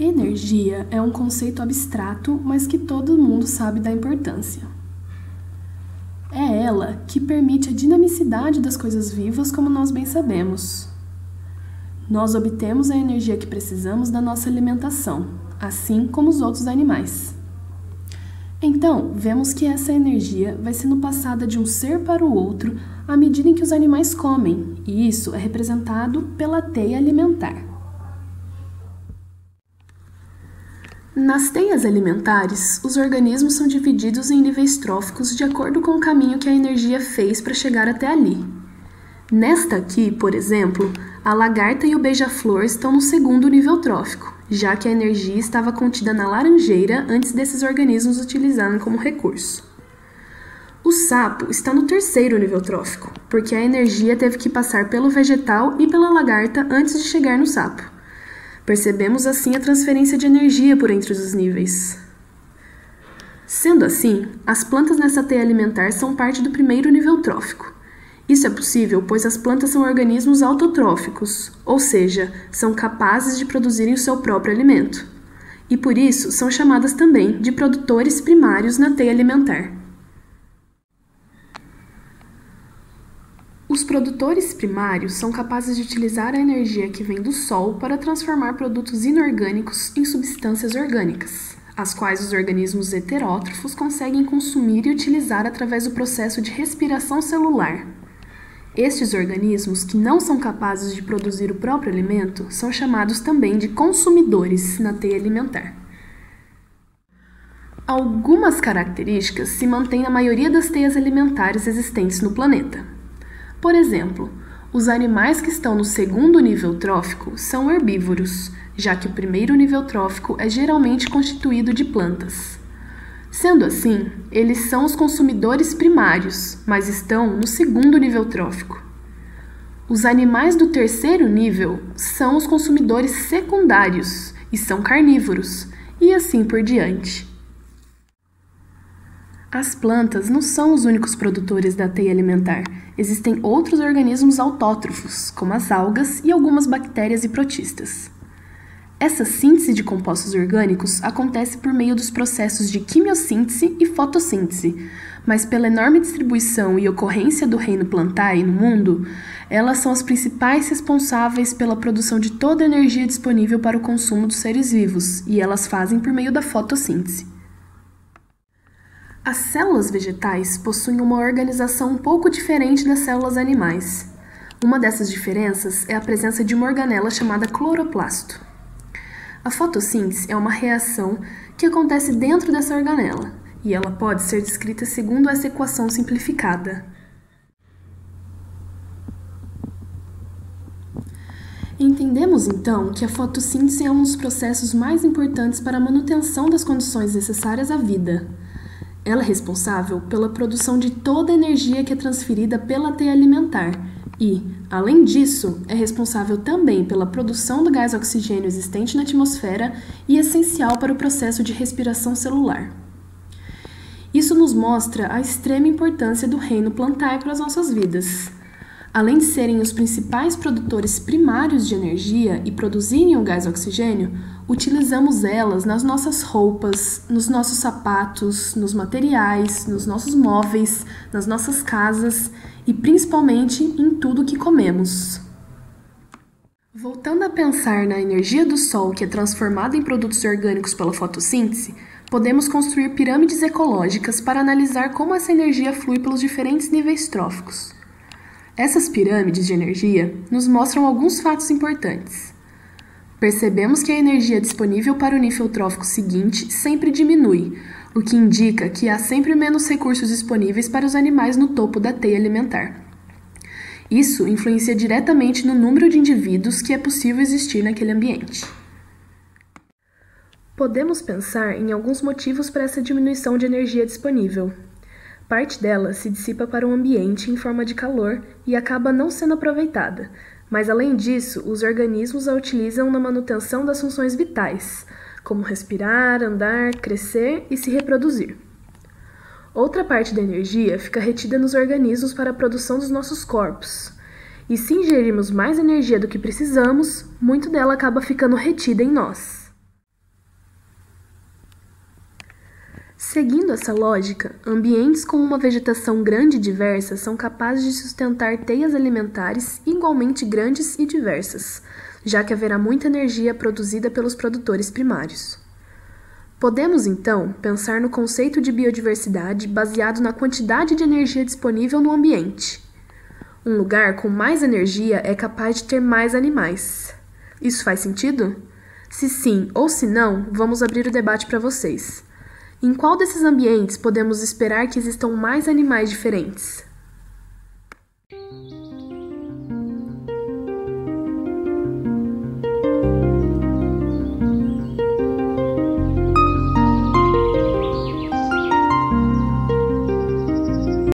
Energia é um conceito abstrato, mas que todo mundo sabe da importância. É ela que permite a dinamicidade das coisas vivas, como nós bem sabemos. Nós obtemos a energia que precisamos da nossa alimentação, assim como os outros animais. Então, vemos que essa energia vai sendo passada de um ser para o outro à medida em que os animais comem, e isso é representado pela teia alimentar. Nas teias alimentares, os organismos são divididos em níveis tróficos de acordo com o caminho que a energia fez para chegar até ali. Nesta aqui, por exemplo, a lagarta e o beija-flor estão no segundo nível trófico, já que a energia estava contida na laranjeira antes desses organismos utilizarem como recurso. O sapo está no terceiro nível trófico, porque a energia teve que passar pelo vegetal e pela lagarta antes de chegar no sapo. Percebemos assim a transferência de energia por entre os níveis. Sendo assim, as plantas nessa teia alimentar são parte do primeiro nível trófico. Isso é possível pois as plantas são organismos autotróficos, ou seja, são capazes de produzirem o seu próprio alimento. E por isso são chamadas também de produtores primários na teia alimentar. Os produtores primários são capazes de utilizar a energia que vem do sol para transformar produtos inorgânicos em substâncias orgânicas, as quais os organismos heterótrofos conseguem consumir e utilizar através do processo de respiração celular. Estes organismos, que não são capazes de produzir o próprio alimento, são chamados também de consumidores na teia alimentar. Algumas características se mantêm na maioria das teias alimentares existentes no planeta. Por exemplo, os animais que estão no segundo nível trófico são herbívoros, já que o primeiro nível trófico é geralmente constituído de plantas. Sendo assim, eles são os consumidores primários, mas estão no segundo nível trófico. Os animais do terceiro nível são os consumidores secundários e são carnívoros, e assim por diante. As plantas não são os únicos produtores da teia alimentar. Existem outros organismos autótrofos, como as algas e algumas bactérias e protistas. Essa síntese de compostos orgânicos acontece por meio dos processos de quimiossíntese e fotossíntese, mas pela enorme distribuição e ocorrência do reino Plantae no mundo, elas são as principais responsáveis pela produção de toda a energia disponível para o consumo dos seres vivos, e elas fazem por meio da fotossíntese. As células vegetais possuem uma organização um pouco diferente das células animais. Uma dessas diferenças é a presença de uma organela chamada cloroplasto. A fotossíntese é uma reação que acontece dentro dessa organela, e ela pode ser descrita segundo essa equação simplificada. Entendemos então que a fotossíntese é um dos processos mais importantes para a manutenção das condições necessárias à vida. Ela é responsável pela produção de toda a energia que é transferida pela teia alimentar e, além disso, é responsável também pela produção do gás oxigênio existente na atmosfera e essencial para o processo de respiração celular. Isso nos mostra a extrema importância do reino Plantae para as nossas vidas. Além de serem os principais produtores primários de energia e produzirem o gás oxigênio, utilizamos elas nas nossas roupas, nos nossos sapatos, nos materiais, nos nossos móveis, nas nossas casas e principalmente em tudo que comemos. Voltando a pensar na energia do sol que é transformada em produtos orgânicos pela fotossíntese, podemos construir pirâmides ecológicas para analisar como essa energia flui pelos diferentes níveis tróficos. Essas pirâmides de energia nos mostram alguns fatos importantes. Percebemos que a energia disponível para o nível trófico seguinte sempre diminui, o que indica que há sempre menos recursos disponíveis para os animais no topo da teia alimentar. Isso influencia diretamente no número de indivíduos que é possível existir naquele ambiente. Podemos pensar em alguns motivos para essa diminuição de energia disponível. Parte dela se dissipa para o ambiente em forma de calor e acaba não sendo aproveitada, mas além disso, os organismos a utilizam na manutenção das funções vitais, como respirar, andar, crescer e se reproduzir. Outra parte da energia fica retida nos organismos para a produção dos nossos corpos, e se ingerirmos mais energia do que precisamos, muito dela acaba ficando retida em nós. Seguindo essa lógica, ambientes com uma vegetação grande e diversa são capazes de sustentar teias alimentares igualmente grandes e diversas, já que haverá muita energia produzida pelos produtores primários. Podemos, então, pensar no conceito de biodiversidade baseado na quantidade de energia disponível no ambiente. Um lugar com mais energia é capaz de ter mais animais. Isso faz sentido? Se sim ou se não, vamos abrir o debate para vocês. Em qual desses ambientes podemos esperar que existam mais animais diferentes?